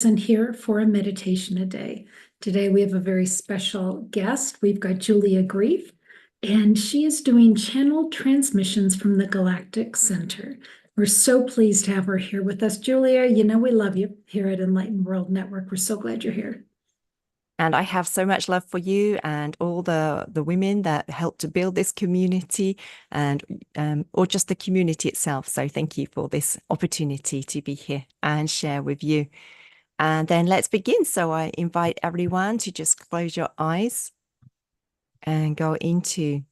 And here for a meditation a day. Today we have a very special guest. We've got Julia Greef, and she is doing channel transmissions from the Galactic Center. We're so pleased to have her here with us. Julia, you know we love you here at Enlightened World Network. We're so glad you're here. And I have so much love for you and all the women that helped to build this community and or just the community itself. So thank you for this opportunity to be here and share with you. And then let's begin. So I invite everyone to just close your eyes and go into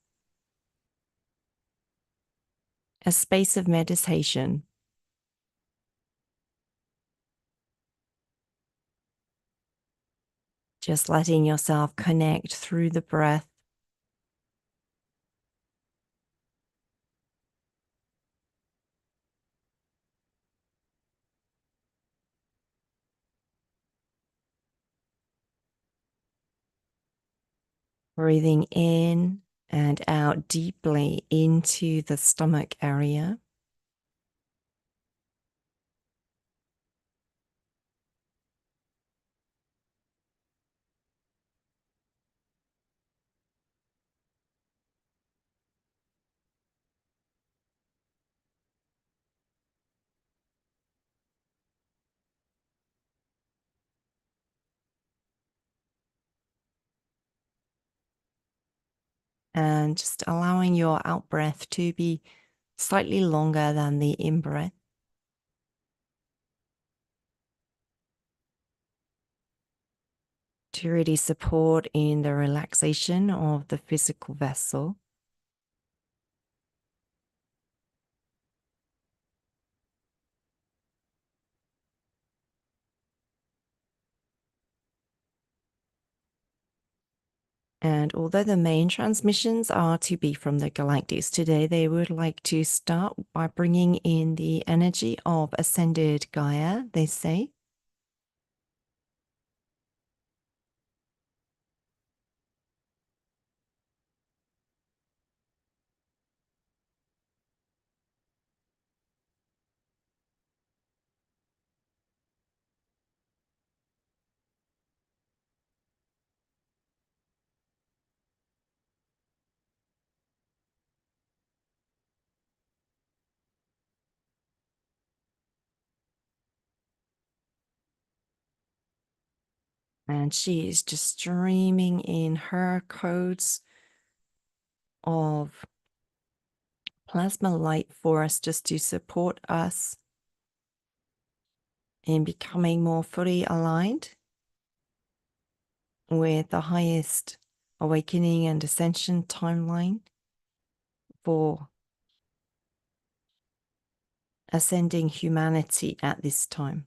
a space of meditation. Just letting yourself connect through the breath. Breathing in and out deeply into the stomach area. And just allowing your out breath to be slightly longer than the in breath. To really support in the relaxation of the physical vessel. And although the main transmissions are to be from the galactics today, they would like to start by bringing in the energy of ascended Gaia, they say. And she is just streaming in her codes of plasma light for us just to support us in becoming more fully aligned with the highest awakening and ascension timeline for ascending humanity at this time.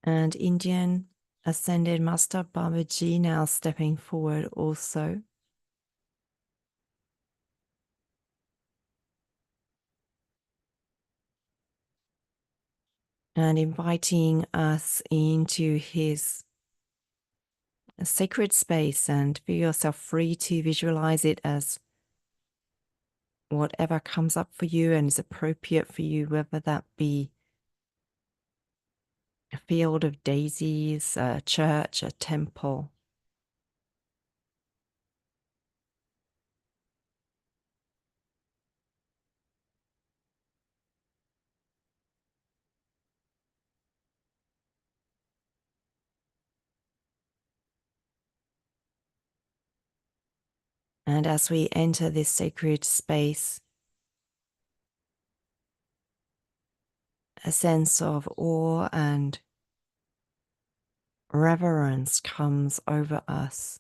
And Indian Ascended Master Babaji now stepping forward also. And inviting us into his sacred space, and feel yourself free to visualize it as whatever comes up for you and is appropriate for you, whether that be a field of daisies, a church, a temple. And as we enter this sacred space, a sense of awe and reverence comes over us.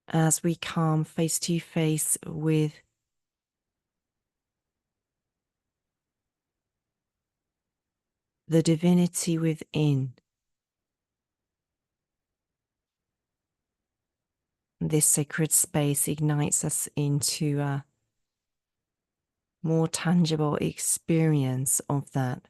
As we come face to face with the divinity within, this sacred space ignites us into a more tangible experience of that.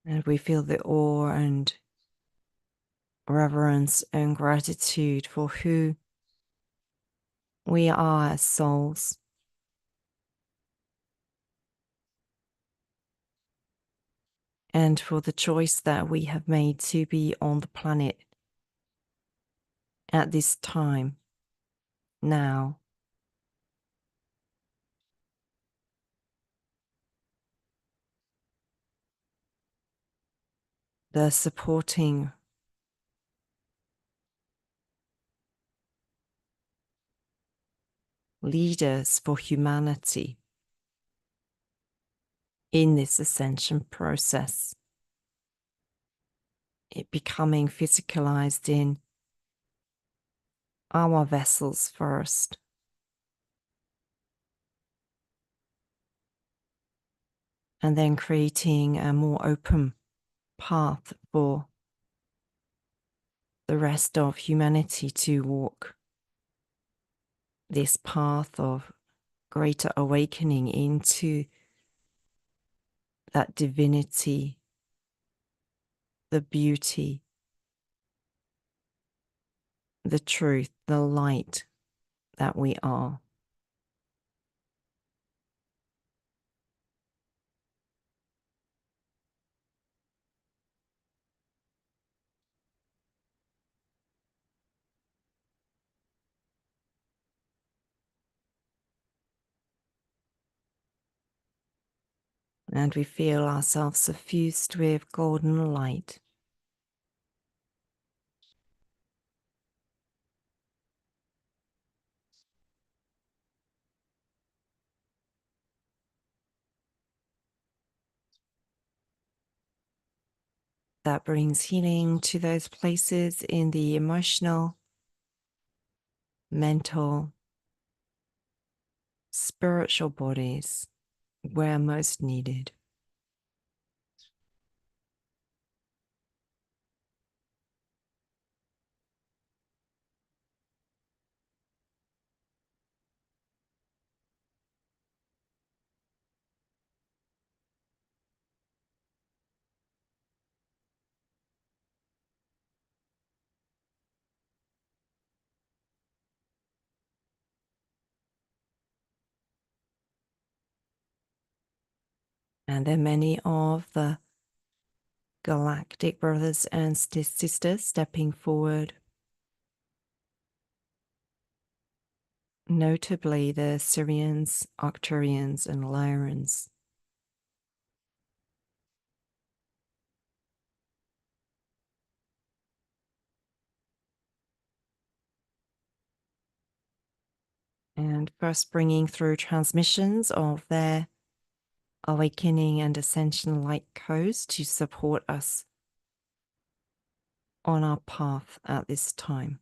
And we feel the awe and reverence and gratitude for who we are as souls. And for the choice that we have made to be on the planet at this time, now. The supporting leaders for humanity in this ascension process, it becoming physicalized in our vessels first, and then creating a more open path for the rest of humanity to walk this path of greater awakening into that divinity, the beauty, the truth, the light that we are. And we feel ourselves suffused with golden light. That brings healing to those places in the emotional, mental, spiritual bodies where most needed. And then many of the galactic brothers and sisters stepping forward, notably the Syrians, Arcturians, and Lyrans. And first bringing through transmissions of their awakening and ascension light codes to support us on our path at this time.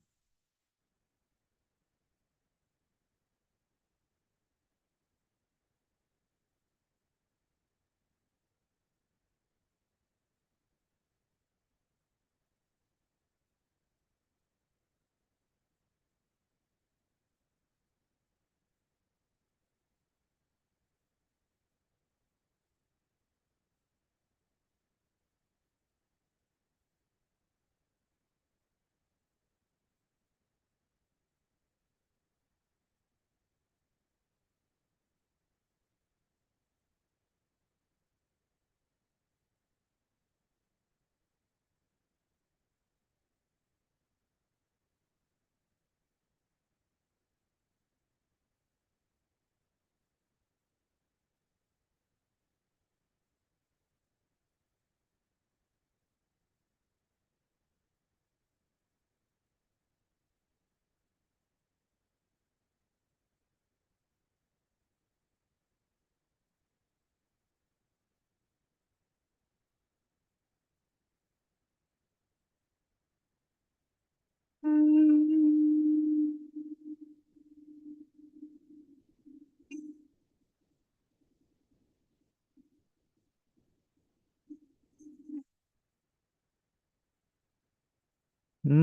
We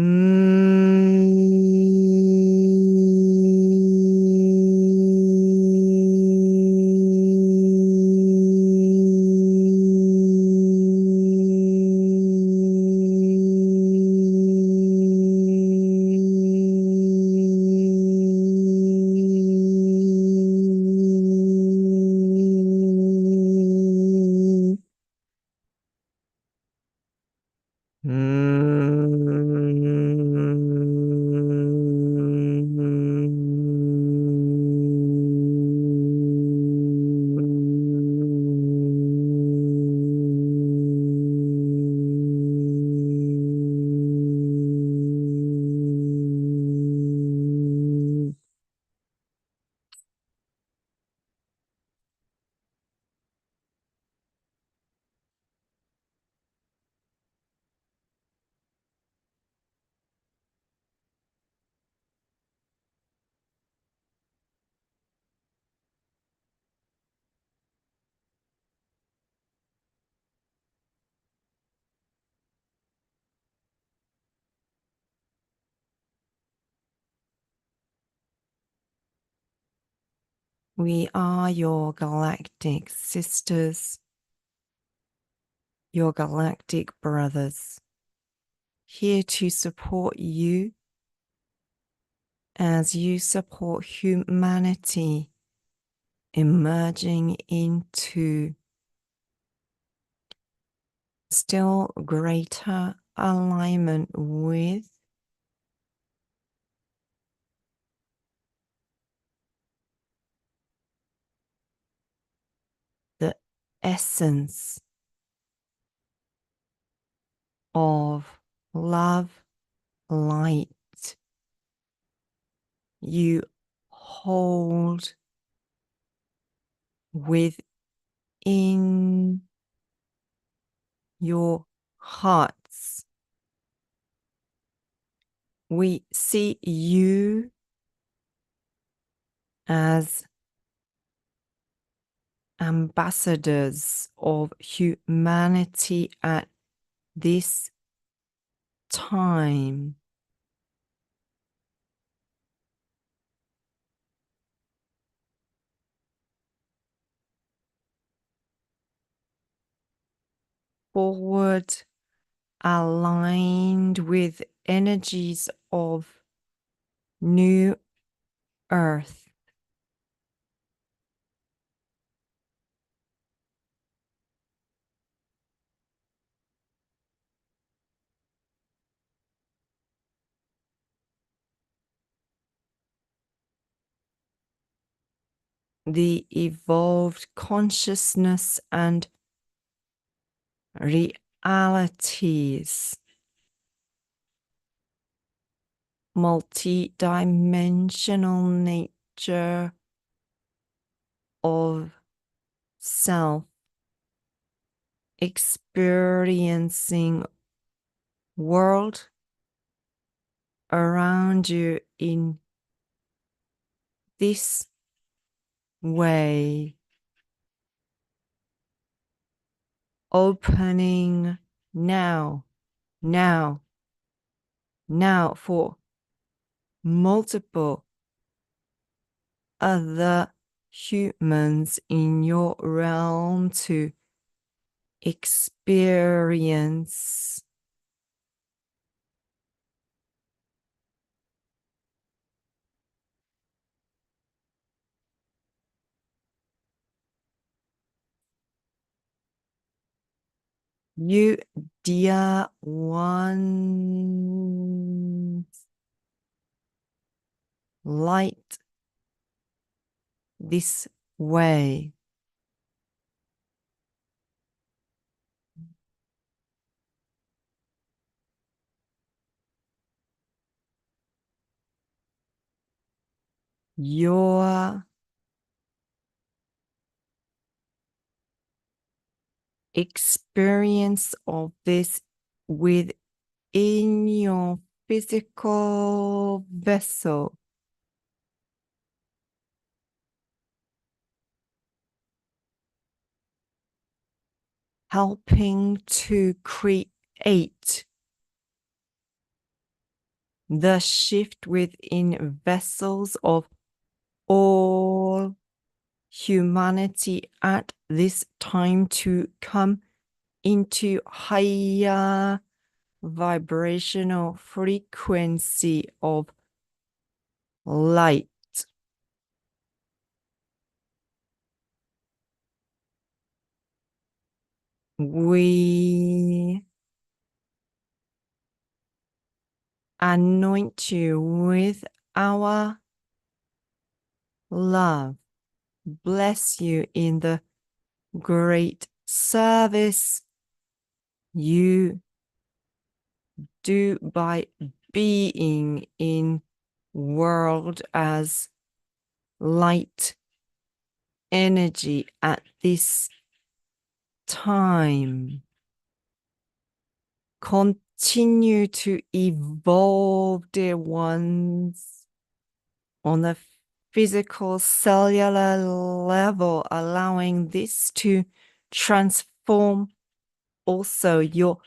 are your galactic sisters, your galactic brothers, here to support you as you support humanity emerging into still greater alignment with the essence of love, light you hold within your hearts. We see you as ambassadors of humanity at this time. Forward, aligned with energies of new earth. The evolved consciousness and realities, multi-dimensional nature of self, experiencing world around you in this way, opening now for multiple other humans in your realm to experience you, dear ones. Light this way. Your experience of this within your physical vessel helping to create the shift within vessels of all humanity at this time to come into higher vibrational frequency of light. We anoint you with our love. Bless you in the great service you do by being in world as light energy at this time. Continue to evolve, dear ones, on the physical cellular level, allowing this to transform also your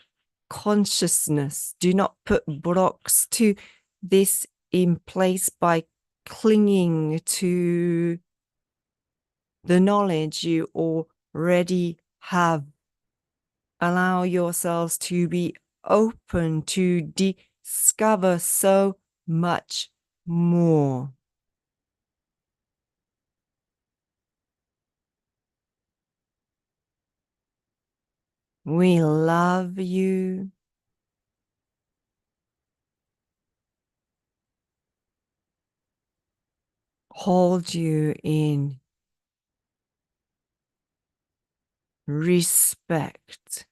consciousness. Do not put blocks to this in place by clinging to the knowledge you already have. Allow yourselves to be open to discover so much more. We love you. Hold you in respect.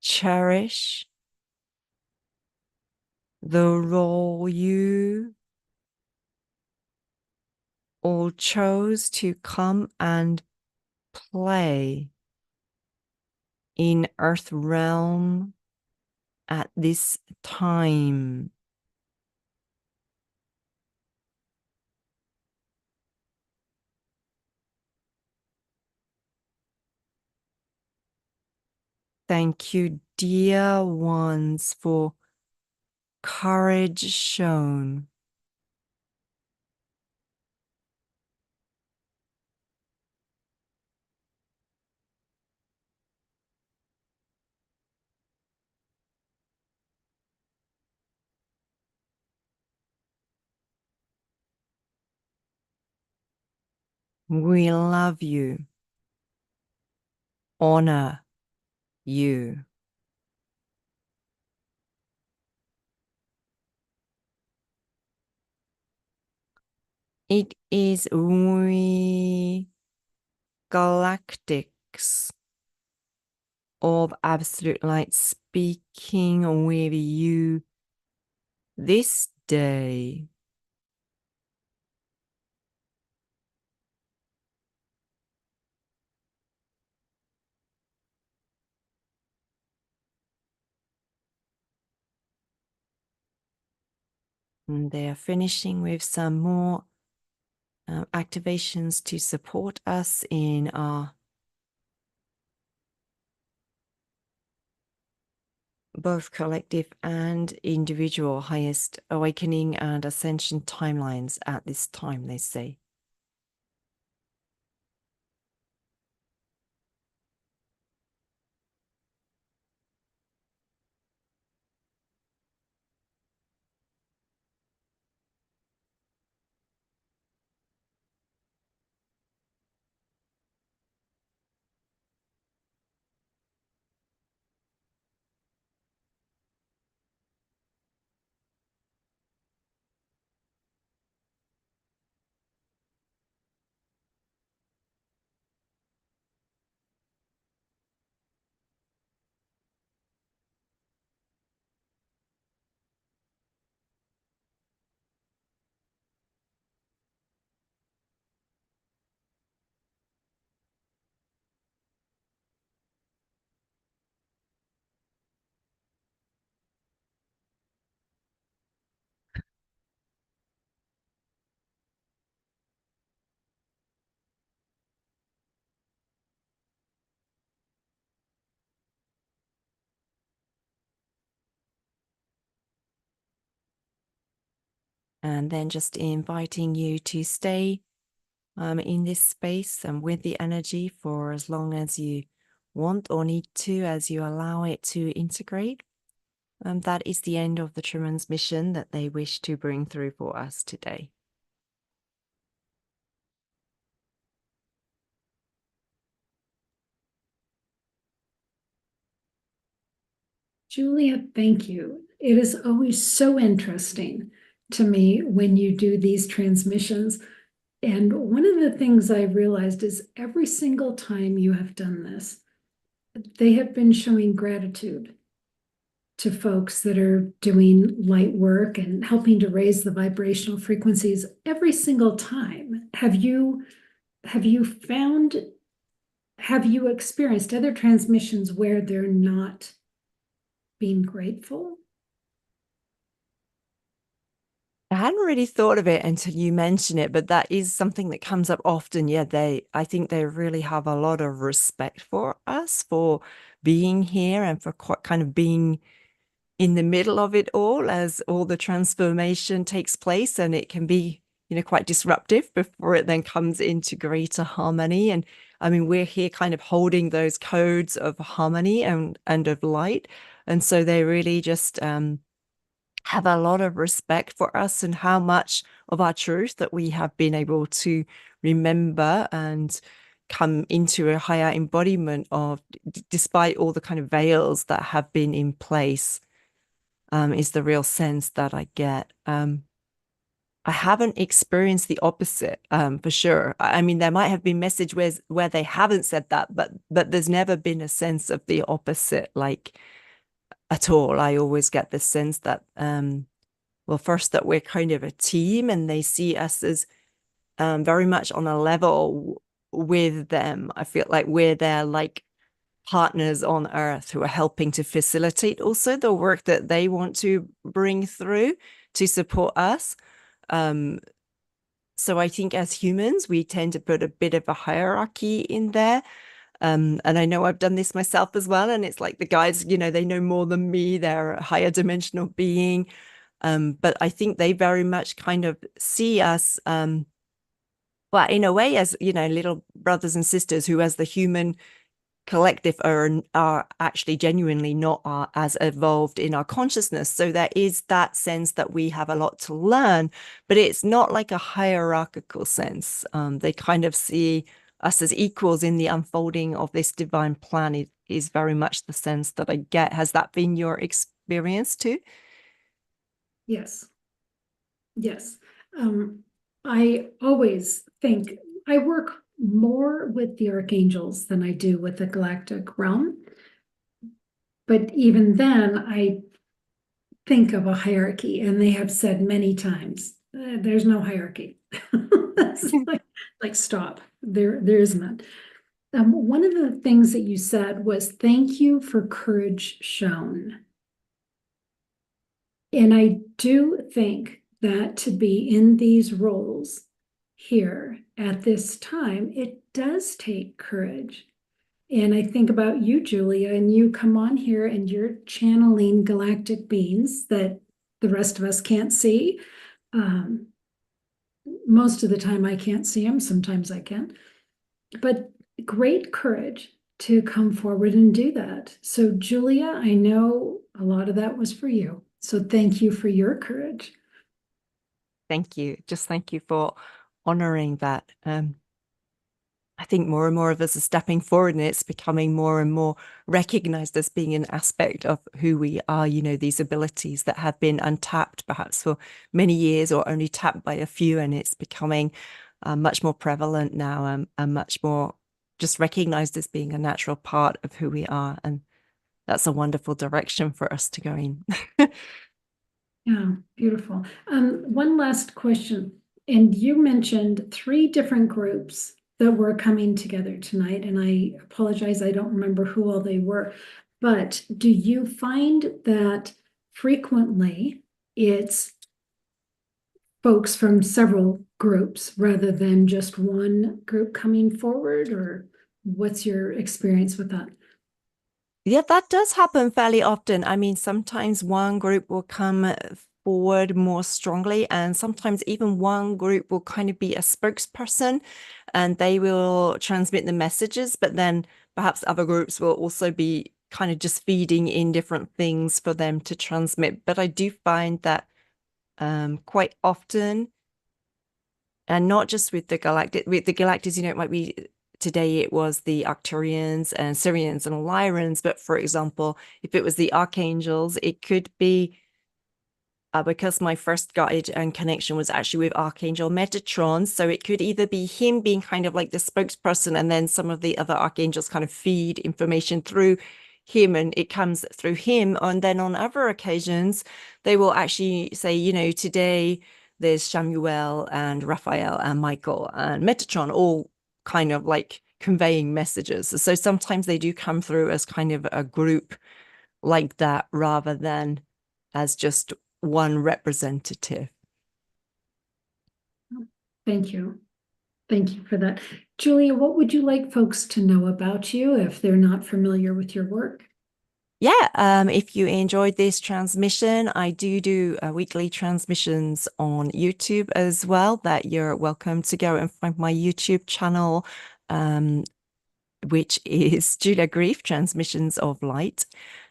Cherish the role you all chose to come and play in Earth realm at this time. Thank you, dear ones, for courage shown. We love you, honor you. It is we galactics of absolute light speaking with you this day. And they are finishing with some more activations to support us in our both collective and individual highest awakening and ascension timelines at this time, they say. And then just inviting you to stay in this space and with the energy for as long as you want or need to, as you allow it to integrate. That is the end of the transmission that they wish to bring through for us today. Julia, thank you. It is always so interesting to me when you do these transmissions. And one of the things I realized is every single time you have done this, they have been showing gratitude to folks that are doing light work and helping to raise the vibrational frequencies every single time. Have you experienced other transmissions where they're not being grateful? I hadn't really thought of it until you mention it, but that is something that comes up often. Yeah, I think they really have a lot of respect for us for being here and for kind of being in the middle of it all as all the transformation takes place, and it can be, quite disruptive before it then comes into greater harmony. And I mean, we're here kind of holding those codes of harmony and of light. And so they really just have a lot of respect for us and how much of our truth that we have been able to remember and come into a higher embodiment of, despite all the kind of veils that have been in place, is the real sense that I get. I haven't experienced the opposite, for sure. I mean, there might have been messages where they haven't said that, but there's never been a sense of the opposite, like, at all. I always get the sense that, well, first, that we're kind of a team and they see us as very much on a level with them. I feel like we're their like partners on earth who are helping to facilitate also the work that they want to bring through to support us. So I think as humans, we tend to put a bit of a hierarchy in there. And I know I've done this myself as well. And it's like the guys, they know more than me. They're a higher dimensional being. But I think they very much kind of see us, well, in a way, as, little brothers and sisters who, as the human collective, are actually genuinely not as evolved in our consciousness. So there is that sense that we have a lot to learn, but it's not like a hierarchical sense. They kind of see us as equals in the unfolding of this divine plan. It is very much the sense that I get. Has that been your experience too? Yes. Yes. I always think I work more with the archangels than I do with the galactic realm. But even then, I think of a hierarchy, and they have said many times, there's no hierarchy. It's like, stop. There is none. One of the things that you said was, thank you for courage shown. And I do think that to be in these roles here at this time, it does take courage. And I think about you, Julia, and you come on here and you're channeling galactic beings that the rest of us can't see. Most of the time I can't see them, sometimes I can. But great courage to come forward and do that. So, Julia, I know a lot of that was for you. So thank you for your courage. Thank you. Just thank you for honoring that. I think more and more of us are stepping forward, and it's becoming more and more recognized as being an aspect of who we are, these abilities that have been untapped perhaps for many years or only tapped by a few. And it's becoming much more prevalent now, and much more just recognized as being a natural part of who we are. And that's a wonderful direction for us to go in. Yeah, beautiful. One last question. And you mentioned 3 different groups that were coming together tonight, and I apologize, I don't remember who all they were. But do you find that frequently it's folks from several groups rather than just one group coming forward, or what's your experience with that? Yeah, that does happen fairly often. I mean, sometimes one group will come forward more strongly. And sometimes even one group will kind of be a spokesperson and they will transmit the messages, but then perhaps other groups will also be kind of just feeding in different things for them to transmit. But I do find that quite often, and not just with the galactics, you know, it might be today it was the Arcturians and Syrians and Lyrans, but for example, if it was the archangels, it could be because my first guide and connection was actually with Archangel Metatron. So it could either be him being kind of like the spokesperson, and then some of the other archangels kind of feed information through him and it comes through him. And then on other occasions, they will actually say, you know, today there's Samuel and Raphael and Michael and Metatron all kind of like conveying messages. So sometimes they do come through as kind of a group like that rather than as just one representative. Thank you. Thank you for that. Julia, what would you like folks to know about you if they're not familiar with your work? Yeah, if you enjoyed this transmission, I do weekly transmissions on YouTube as well, that you're welcome to go and find my YouTube channel, which is Julia Greef, Transmissions of Light.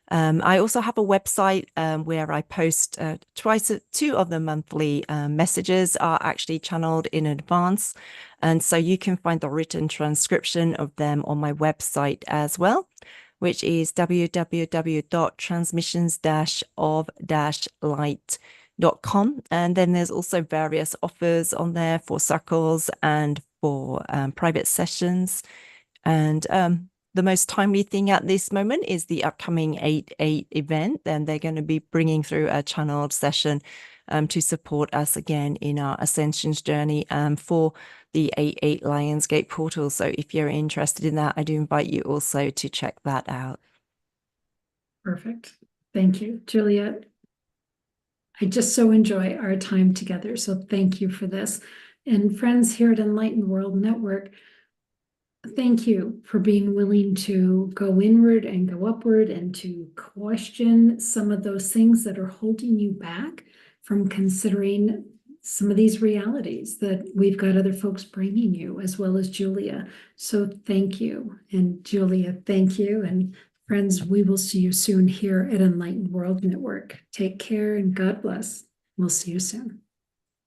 I also have a website where I post two of the monthly messages are actually channeled in advance. And so you can find the written transcription of them on my website as well, which is www.transmissions-of-light.com. And then there's also various offers on there for circles and for private sessions. And the most timely thing at this moment is the upcoming 8/8 event. And they're going to be bringing through a channeled session to support us again in our ascensions journey for the 8/8 Lionsgate portal. So if you're interested in that, I do invite you also to check that out. Perfect. Thank you, Julia. I just so enjoy our time together. So thank you for this. And friends here at Enlightened World Network, thank you for being willing to go inward and go upward and to question some of those things that are holding you back from considering some of these realities that we've got other folks bringing you, as well as Julia. So thank you. And Julia, thank you. And friends, we will see you soon here at Enlightened World Network. Take care and God bless. We'll see you soon.